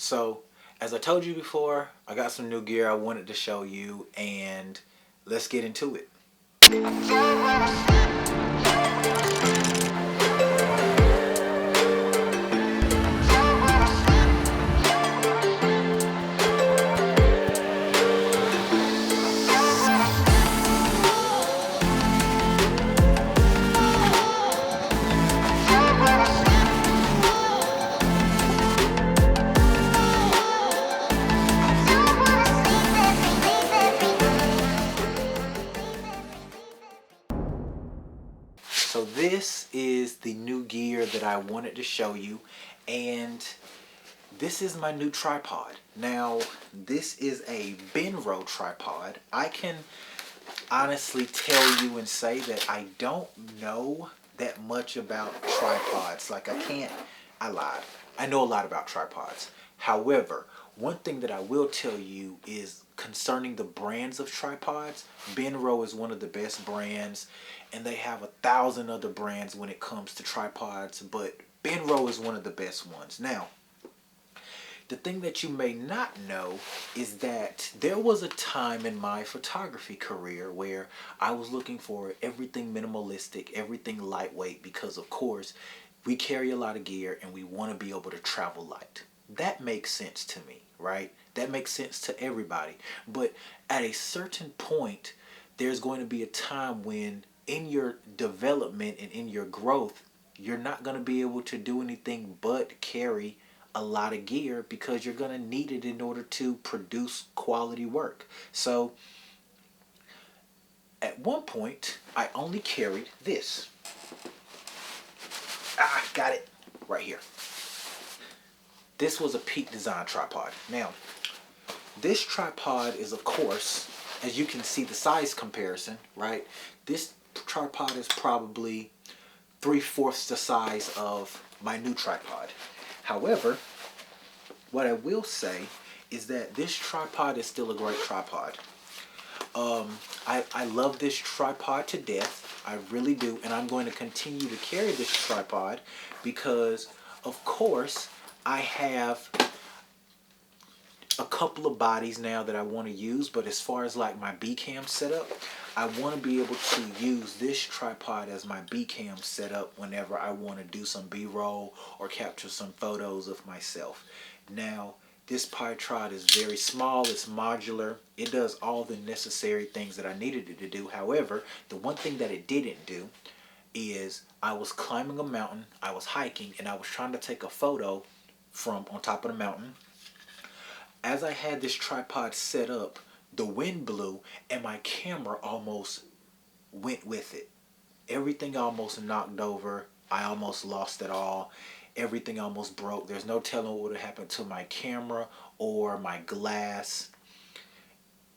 So, as I told you before, I got some new gear I wanted to show you, and let's get into it. So this is the new gear that I wanted to show you, and this is my new tripod. Now, this is a Benro tripod. I can honestly tell you and say that I don't know that much about tripods. I lied. I know a lot about tripods. However, one thing that I will tell you is concerning the brands of tripods, Benro is one of the best brands, and they have 1,000 other brands when it comes to tripods, but Benro is one of the best ones. Now, the thing that you may not know is that there was a time in my photography career where I was looking for everything minimalistic, everything lightweight, because of course we carry a lot of gear and we want to be able to travel light. That makes sense to me, right? That makes sense to everybody. But at a certain point, there's going to be a time when in your development and in your growth, you're not going to be able to do anything but carry a lot of gear because you're going to need it in order to produce quality work. So at one point, I only carried this. Got it right here. This was a Peak Design tripod. Now, this tripod is, of course, as you can see the size comparison, right? This tripod is probably 3/4 the size of my new tripod. However, what I will say is that this tripod is still a great tripod. I love this tripod to death. I really do. And I'm going to continue to carry this tripod because, of course, I have a couple of bodies now that I want to use. But as far as like my B-cam setup, I want to be able to use this tripod as my B-cam setup whenever I want to do some B-roll or capture some photos of myself. Now, this tripod is very small, it's modular, it does all the necessary things that I needed it to do. However, the one thing that it didn't do is I was climbing a mountain, I was hiking, and I was trying to take a photo from on top of the mountain. As I had this tripod set up, the wind blew and my camera almost went with it. Everything almost knocked over, I almost lost it all. Everything almost broke. There's no telling what would have happened to my camera or my glass.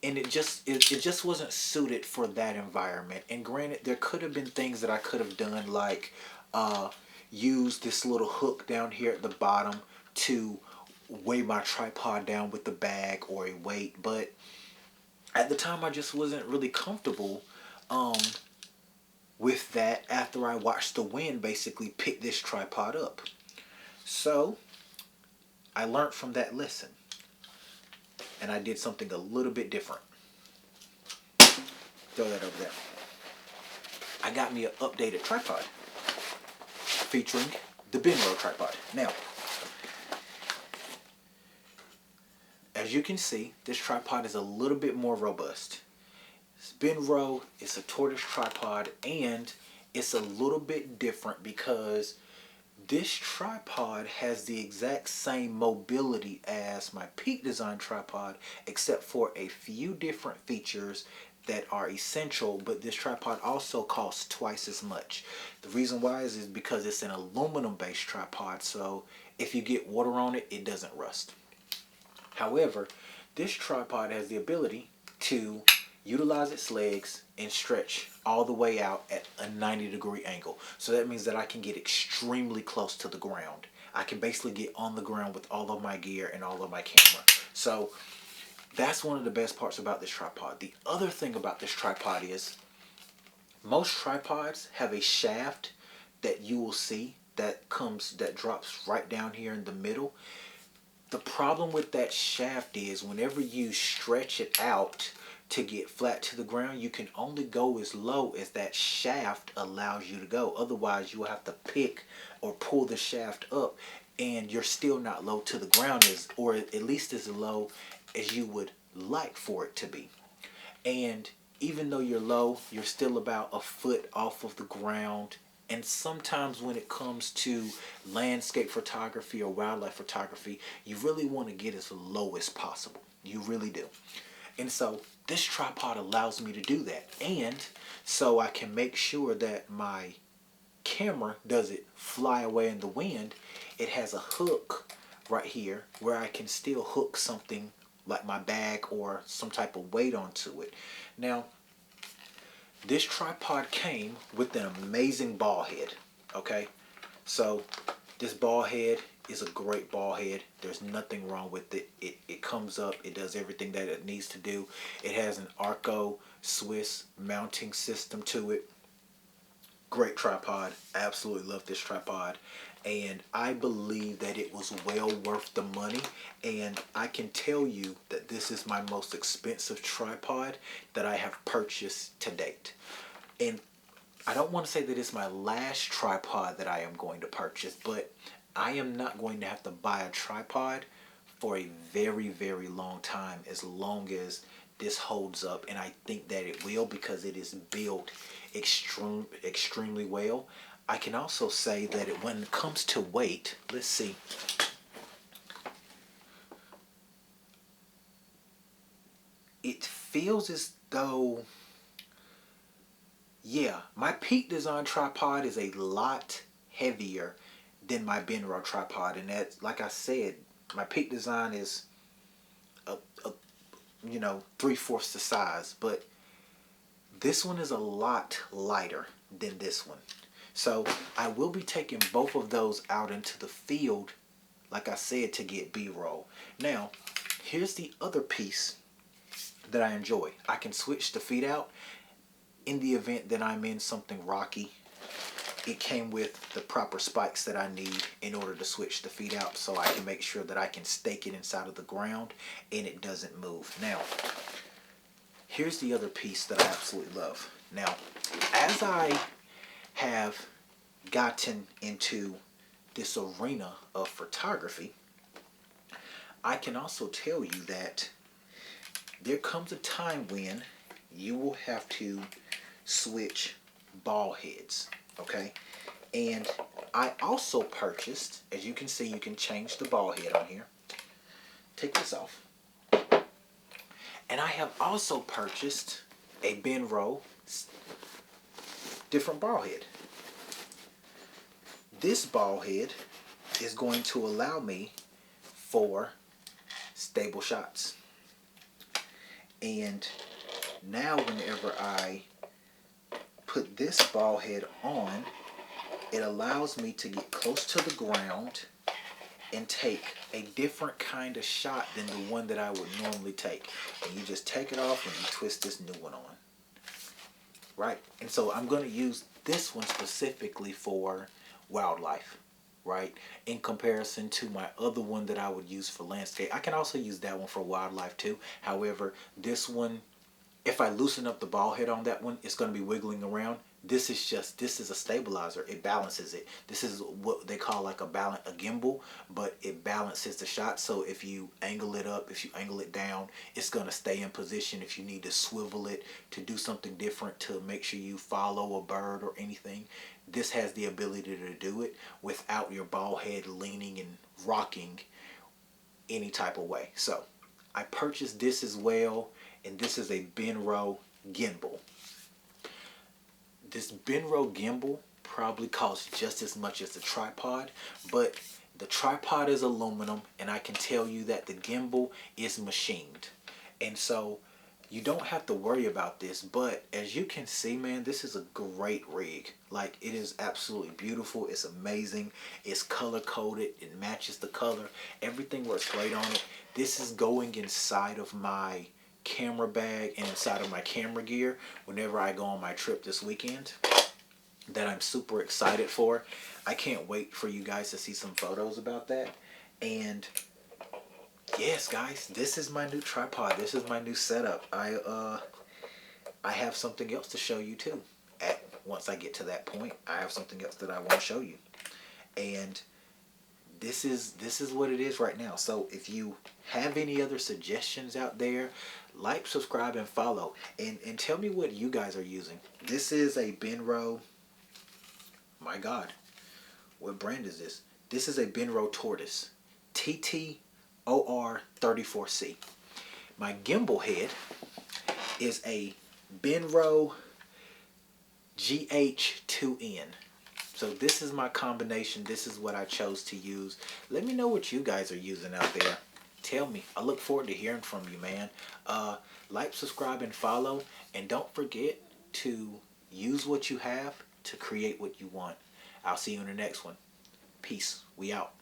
And it just wasn't suited for that environment. And granted, there could have been things that I could have done, like use this little hook down here at the bottom to weigh my tripod down with the bag or a weight. But at the time, I just wasn't really comfortable with that after I watched the wind basically pick this tripod up. So I learned from that lesson and I did something a little bit different. Throw that over there. I got me an updated tripod featuring the Benro tripod. Now, as you can see, this tripod is a little bit more robust. Benro is a tortoise tripod, and it's a little bit different because this tripod has the exact same mobility as my Peak Design tripod, except for a few different features that are essential, but this tripod also costs twice as much. The reason why is because it's an aluminum based tripod, so if you get water on it, it doesn't rust. However, this tripod has the ability to utilize its legs and stretch all the way out at a 90-degree angle. So that means that I can get extremely close to the ground. I can basically get on the ground with all of my gear and all of my camera. So that's one of the best parts about this tripod. The other thing about this tripod is most tripods have a shaft that you will see that drops right down here in the middle. The problem with that shaft is whenever you stretch it out to get flat to the ground, you can only go as low as that shaft allows you to go. Otherwise, you'll have to pick or pull the shaft up, and you're still not low to the ground, or at least as low as you would like for it to be. And even though you're low, you're still about a foot off of the ground. And sometimes when it comes to landscape photography or wildlife photography, you really want to get as low as possible. You really do. And so this tripod allows me to do that. And so I can make sure that my camera doesn't fly away in the wind. It has a hook right here where I can still hook something like my bag or some type of weight onto it. Now, this tripod came with an amazing ball head, okay? So this ball head is a great ball head. There's nothing wrong with it. It comes up, it does everything that it needs to do. It has an Arco Swiss mounting system to it. Great tripod. I absolutely love this tripod. And I believe that it was well worth the money. And I can tell you that this is my most expensive tripod that I have purchased to date. And I don't want to say that it's my last tripod that I am going to purchase, but I am not going to have to buy a tripod for a very, very long time, as long as this holds up. And I think that it will, because it is built extremely well. I can also say that when it comes to weight, let's see. It feels as though, yeah, my Peak Design tripod is a lot heavier than my Benro tripod. And that's, like I said, my Peak Design is you know, 3/4 the size, but this one is a lot lighter than this one. So I will be taking both of those out into the field, like I said, to get B-roll. Now, here's the other piece that I enjoy. I can switch the feet out in the event that I'm in something rocky. It came with the proper spikes that I need in order to switch the feet out, so I can make sure that I can stake it inside of the ground and it doesn't move. Now, here's the other piece that I absolutely love. Now, as I have gotten into this arena of photography, I can also tell you that there comes a time when you will have to switch ball heads, okay? And I also purchased, as you can see, you can change the ball head on here. Take this off. And I have also purchased a Benro different ball head. This ball head is going to allow me for stable shots. And now whenever I put this ball head on, it allows me to get close to the ground and take a different kind of shot than the one that I would normally take. And you just take it off and you twist this new one on. Right? And so I'm going to use this one specifically for wildlife, right? In comparison to my other one that I would use for landscape. I can also use that one for wildlife too. However, this one, if I loosen up the ball head on that one, it's going to be wiggling around. This is a stabilizer. It balances it. This is what they call like a gimbal, but it balances the shot. So if you angle it up, if you angle it down, it's going to stay in position. If you need to swivel it to do something different to make sure you follow a bird or anything, this has the ability to do it without your ball head leaning and rocking any type of way. So I purchased this as well, and this is a Benro Gimbal. This Benro Gimbal probably costs just as much as the tripod, but the tripod is aluminum, and I can tell you that the gimbal is machined. And so you don't have to worry about this, but as you can see, man, this is a great rig. Like, it is absolutely beautiful. It's amazing. It's color coded. It matches the color. Everything works great on it. This is going inside of my camera bag and inside of my camera gear whenever I go on my trip this weekend, that I'm super excited for. I can't wait for you guys to see some photos about that. And yes, guys, this is my new tripod. This is my new setup. I have something else to show you too. Once I get to that point, I have something else that I want to show you. And this is what it is right now. So if you have any other suggestions out there, like, subscribe, and follow. And tell me what you guys are using. This is a Benro. My God, what brand is this? This is a Benro Tortoise TTOR34C. My gimbal head is a Benro GH2N. So this is my combination. This is what I chose to use. Let me know what you guys are using out there. Tell me. I look forward to hearing from you, man. Like, subscribe, and follow. And don't forget to use what you have to create what you want. I'll see you in the next one. Peace. We out.